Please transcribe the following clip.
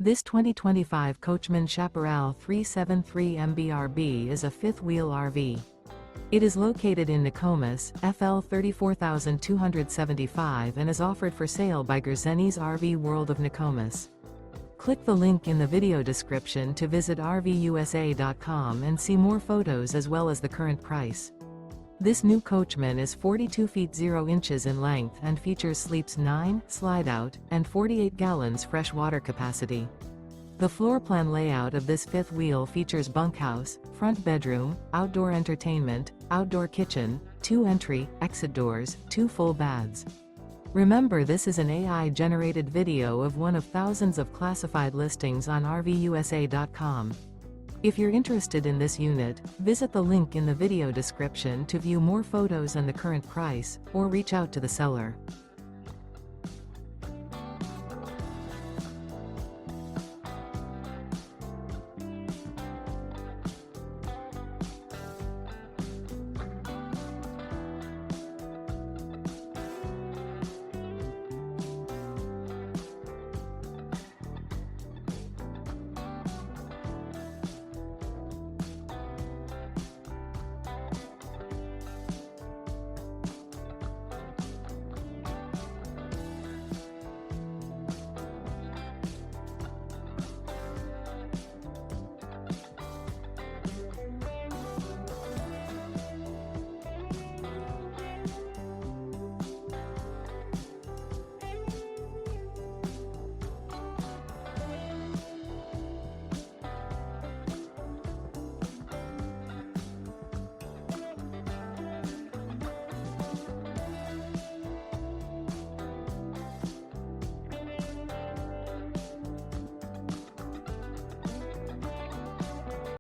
This 2025 Coachmen Chaparral 373 MBRB is a fifth-wheel RV. It is located in Nokomis, FL 34275 and is offered for sale by Gerzeny's RV World of Nokomis. Click the link in the video description to visit RVUSA.com and see more photos as well as the current price. This new Coachmen is 42 feet 0 inches in length and features sleeps 9, slide-out, and 48 gallons fresh water capacity. The floor plan layout of this fifth wheel features bunkhouse, front bedroom, outdoor entertainment, outdoor kitchen, 2 entry, exit doors, 2 full baths. Remember, this is an AI-generated video of one of thousands of classified listings on RVUSA.com. If you're interested in this unit, visit the link in the video description to view more photos and the current price, or reach out to the seller.